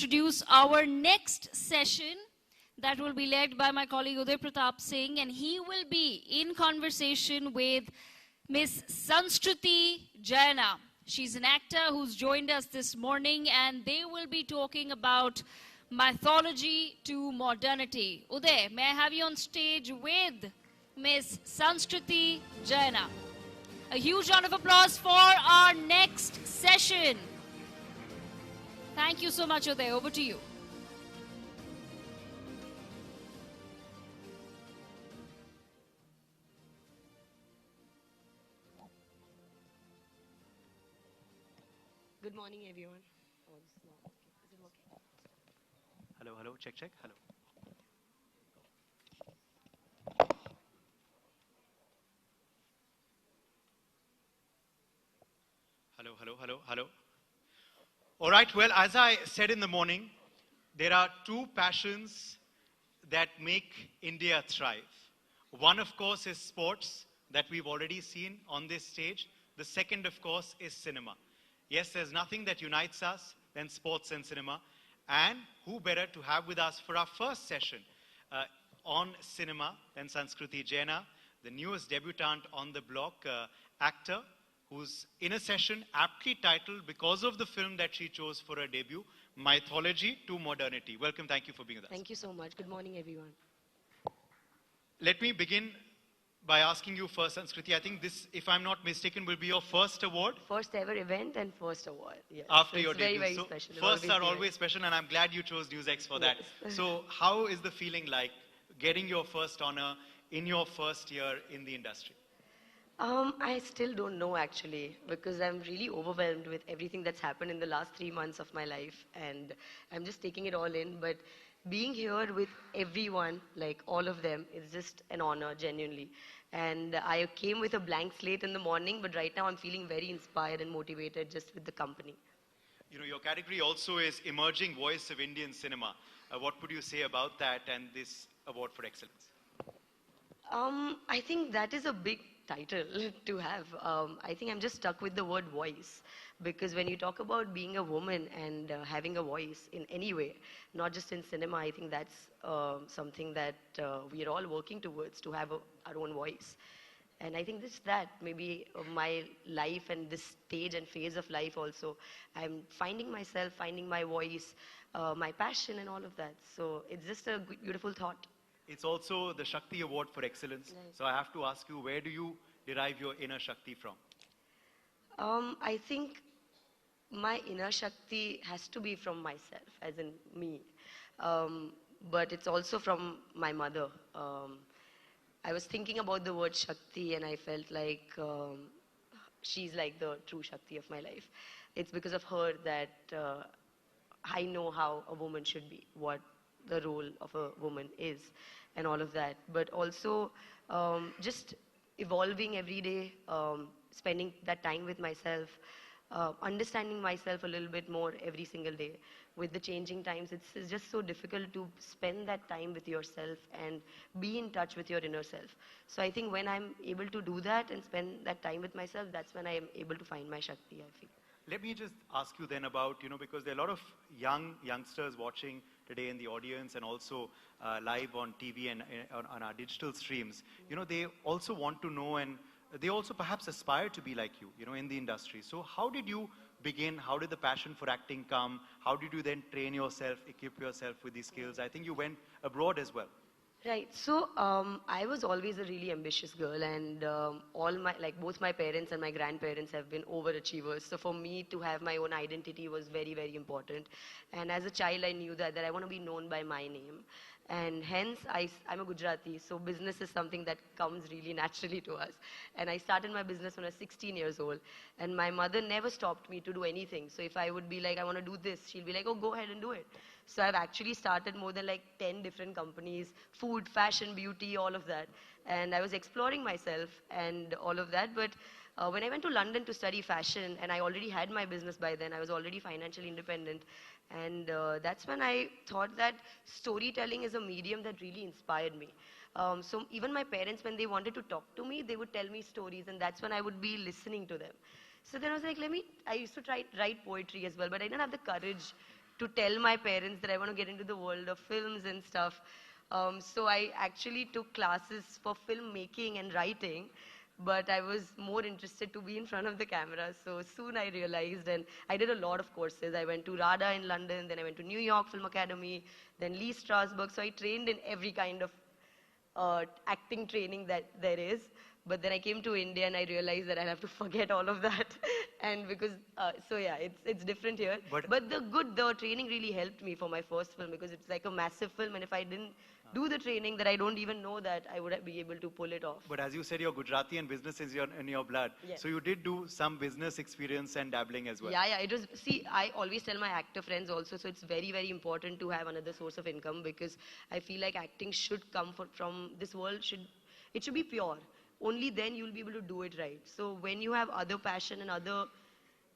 introduce our next session that will be led by my colleague Uday Pratap Singh, and he will be in conversation with Miss Sanskruti Jaina. She's an actor who's joined us this morning, and they will be talking about mythology to modernity. Uday, may I have you on stage with Miss Sanskruti Jaina? A huge round of applause for our next session. Thank you so much, Uday. Over to you. Good morning, everyone. Oh, this is not okay. Is it okay? Hello, hello, check, check, hello. Hello, hello, hello, hello. All right, well, as I said in the morning, there are two passions that make India thrive. One, of course, is sports that we've already seen on this stage. The second, of course, is cinema. Yes, there's nothing that unites us than sports and cinema. And who better to have with us for our first session on cinema than Sanskruti Jaina, the newest debutante on the block, actor, who's in a session aptly titled, because of the film that she chose for her debut, Mythology to Modernity. Welcome, thank you for being with us. Thank you so much. Good morning, everyone. Let me begin by asking you first, Sanskruti. I think this, if I'm not mistaken, will be your first award. First ever event and first award. Yes. After so your it's debut. Very, so special. Firsts are always special, and I'm glad you chose NewsX for that. Yes. So how is the feeling like getting your first honor in your first year in the industry? I still don't know actually, because I'm really overwhelmed with everything that's happened in the last 3 months of my life, and I'm just taking it all in. But being here with everyone, like all of them, is just an honor, genuinely. And I came with a blank slate in the morning, but right now I'm feeling very inspired and motivated just with the company. You know, your category also is Emerging Voice of Indian Cinema. What would you say about that and this award for excellence? I think that is a big title to have. I think I'm just stuck with the word voice, because when you talk about being a woman and having a voice in any way, not just in cinema, I think that's something that we are all working towards, to have our own voice. And I think this that maybe my life and this stage and phase of life also, I'm finding myself, finding my voice, my passion and all of that. So it's just a beautiful thought. It's also the Shakti Award for Excellence. Right. So I have to ask you, where do you derive your inner Shakti from? I think my inner Shakti has to be from myself, as in me. Um, but it's also from my mother. I was thinking about the word Shakti, and I felt like she's like the true Shakti of my life. It's because of her that I know how a woman should be, what the role of a woman is, and all of that. But also just evolving every day, spending that time with myself, understanding myself a little bit more every single day. With the changing times, it's just so difficult to spend that time with yourself and be in touch with your inner self. So I think when I'm able to do that and spend that time with myself, that's when I am able to find my Shakti, I feel. Let me just ask you then about, because there are a lot of youngsters watching today in the audience and also live on TV and on our digital streams. They also want to know, and they also perhaps aspire to be like you, in the industry. So how did you begin? How did the passion for acting come? How did you then train yourself, equip yourself with these skills? I think you went abroad as well. Right. So I was always a really ambitious girl, and all my both my parents and my grandparents have been overachievers. So for me to have my own identity was very, very important. And as a child, I knew that I want to be known by my name, and hence I'm a Gujarati. So business is something that comes really naturally to us. And I started my business when I was 16 years old, and my mother never stopped me to do anything. So if I would be like, I want to do this, she'll be like, oh, go ahead and do it. So I've actually started more than 10 different companies, food, fashion, beauty, all of that. And I was exploring myself and all of that. But when I went to London to study fashion, and I already had my business by then, I was already financially independent. And that's when I thought that storytelling is a medium that really inspired me. So even my parents, when they wanted to talk to me, they would tell me stories, and that's when I would be listening to them. So then I was like, I used to try write poetry as well, but I didn't have the courage to tell my parents that I want to get into the world of films and stuff. So I actually took classes for filmmaking and writing, but I was more interested to be in front of the camera. So soon I realized, and I did a lot of courses. I went to RADA in London, then I went to New York Film Academy, then Lee Strasberg. So I trained in every kind of acting training that there is. But then I came to India and I realized that I'll have to forget all of that. And because, so yeah, it's different here. But the training really helped me for my first film because it's like a massive film. And if I didn't do the training, that I don't even know that I would be able to pull it off. But as you said, your Gujarati and business is in your blood. Yes. So you did do some business experience and dabbling as well. Yeah, it was, see, I always tell my actor friends also, so it's very, very important to have another source of income because I feel like acting should come from this world, it should be pure. Only then you'll be able to do it right. So when you have other passion and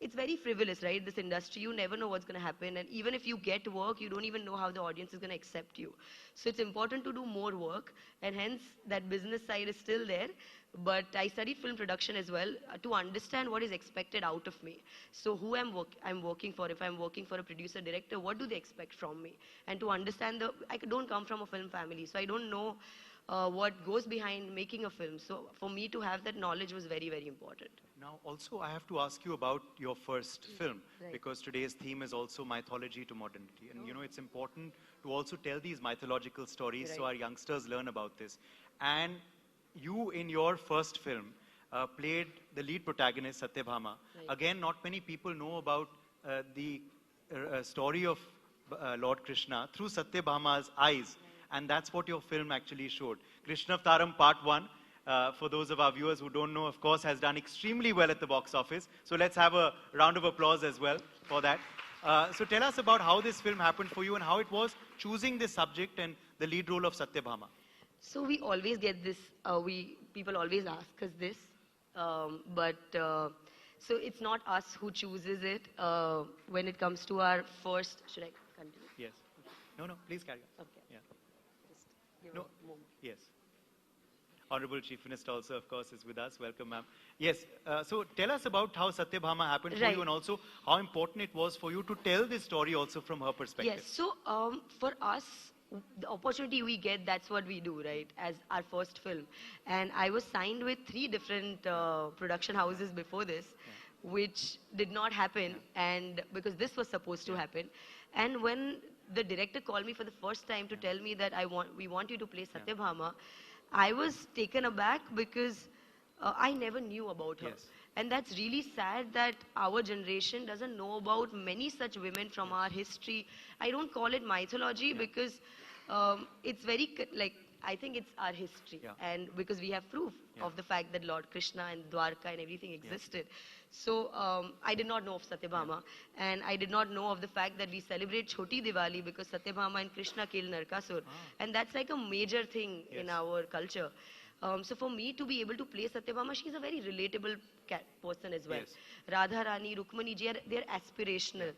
it's very frivolous, right? This industry, you never know what's going to happen. And even if you get work, you don't even know how the audience is going to accept you. So it's important to do more work. And hence, that business side is still there. But I studied film production as well to understand what is expected out of me. So who I'm working for, if I'm working for a producer, director, what do they expect from me? And to understand I don't come from a film family, so I don't know what goes behind making a film. So for me to have that knowledge was very, very important. Now, also, I have to ask you about your first film, Right. because today's theme is also mythology to modernity. And, you know, it's important to also tell these mythological stories so Right. our youngsters learn about this. And you, in your first film, played the lead protagonist, Satyabhama. Right. Again, not many people know about the story of Lord Krishna through Satyabhama's eyes. And that's what your film actually showed. Krishnavtaram Part 1, for those of our viewers who don't know, of course, has done extremely well at the box office. So let's have a round of applause as well for that. So tell us about how this film happened for you and how it was choosing this subject and the lead role of Satyabhama. So we always get this, people always ask us this, so it's not us who chooses it when it comes to our first, should I continue? Yes. No, please carry on. Okay. Yeah. Just give No. a moment. Yes. Honorable Chief Minister also, of course, is with us. Welcome, ma'am. Yes, so tell us about how Satyabhama happened for Right. you and also how important it was for you to tell this story also from her perspective. Yes, so for us, the opportunity we get, that's what we do, right, as our first film. And I was signed with 3 different production houses before this, which did not happen, and because this was supposed to happen. And when the director called me for the first time to tell me that we want you to play Satyabhama, I was taken aback because I never knew about her. Yes. And that's really sad that our generation doesn't know about many such women from our history. I don't call it mythology because it's very, I think it's our history. Yeah. And because we have proof of the fact that Lord Krishna and Dwarka and everything existed. So I did not know of Satyabhama. And I did not know of the fact that we celebrate Choti Diwali because Satyabhama and Krishna killed Narkasur. And that's like a major thing in our culture. So for me to be able to play Satyabhama, she's a very relatable person as well. Yes. Radha Rani, Rukmani ji, they're aspirational.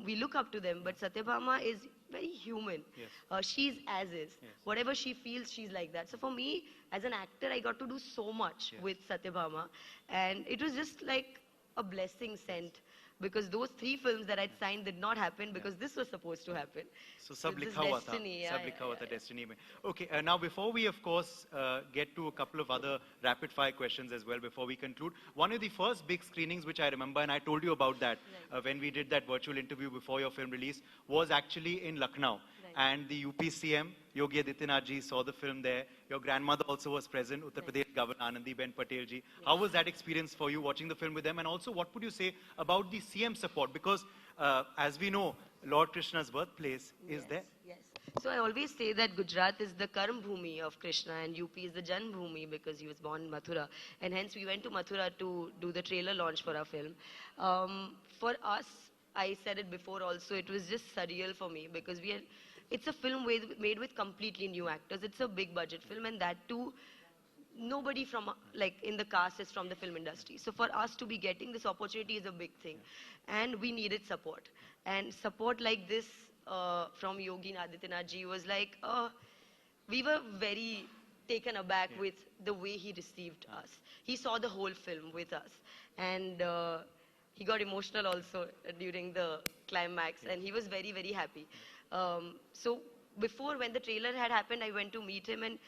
We look up to them, but Satyabhama is very human. Yes. She's as is. Yes. Whatever she feels, she's like that. So for me, as an actor, I got to do so much with Satyabhama. And it was just like a blessing sent. Because those 3 films that I'd signed did not happen because this was supposed to happen. So sab this likha hua tha. destiny, Sab likha hua tha destiny mein. Okay, now before we of course get to a couple of other rapid fire questions as well before we conclude, one of the first big screenings which I remember, and I told you about that when we did that virtual interview before your film release, was actually in Lucknow. And the UP CM, Yogi Adityanath ji, saw the film there. Your grandmother also was present, Uttar Pradesh Governor Anandi Ben Patel ji. How was that experience for you watching the film with them? And also, what would you say about the CM support? Because as we know, Lord Krishna's birthplace is there. Yes. So I always say that Gujarat is the Karm Bhumi of Krishna and UP is the Jan Bhumi because he was born in Mathura. And hence we went to Mathura to do the trailer launch for our film. For us, I said it before also, it was just surreal for me because it's a film made with completely new actors. It's a big budget film and that too, nobody from in the cast is from the film industry. So for us to be getting this opportunity is a big thing. And we needed support. And support like this from Yogi Adityanath ji was like, we were very taken aback with the way he received us. He saw the whole film with us. And he got emotional also during the climax, and he was very, very happy. So before, when the trailer had happened, I went to meet him, and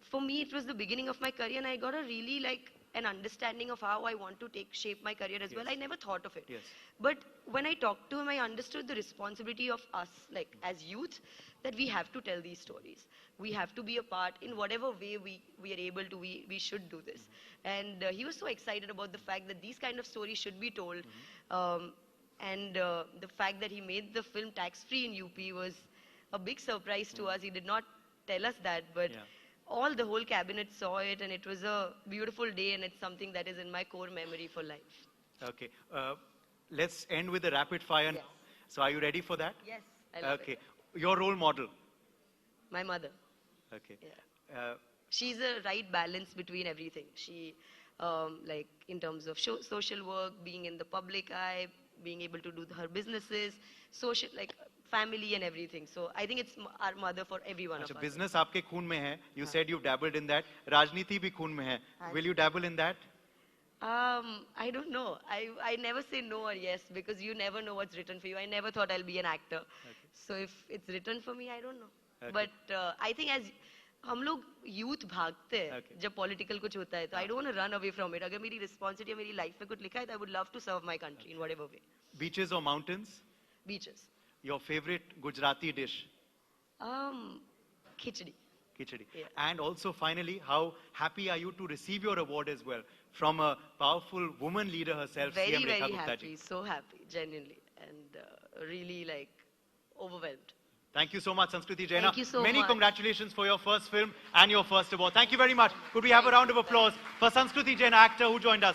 for me, it was the beginning of my career, and I got a really an understanding of how I want to shape my career as well. I never thought of it. Yes. But when I talked to him, I understood the responsibility of us, like as youth, that we have to tell these stories. We have to be a part in whatever way we are able to, we should do this. And he was so excited about the fact that these kind of stories should be told. And the fact that he made the film tax-free in UP was a big surprise to us. He did not tell us that, but the whole cabinet saw it, and it was a beautiful day, and it's something that is in my core memory for life. Okay. Let's end with the rapid fire now. Yes. So are you ready for that? Yes, I love Okay. it. Your role model? My mother. Okay. Yeah. She's a right balance between everything. She, like in terms of social work, being in the public eye, being able to do her businesses, social, like family and everything. So I think it's our mother for every one of अच्छा, us. business आपके खून में है. You said you've dabbled in that. राजनीति भी खून में है. Will you dabble in that? I don't know. I never say no or yes, because you never know what's written for you. I never thought I'll be an actor. So if it's written for me, I don't know. Okay. But I think as हम लोग youth भागते हैं जब political कुछ होता है, तो I don't want to run away from it. अगर मेरी responsibility मेरी life में कुछ लिखा है, तो I would love to serve my country in whatever way. Beaches or mountains? Beaches. Your favorite Gujarati dish? Khichdi. Khichdi. Yeah. And also finally, how happy are you to receive your award as well from a powerful woman leader herself, Very, CM Rekha very Gupta happy. ji? So happy, genuinely. And really like overwhelmed. Thank you so much, Sanskriti Jaina. Thank you so Many much. congratulations for your first film and your first award. Thank you very much. Could we have a round of applause for Sanskriti Jaina, actor who joined us today?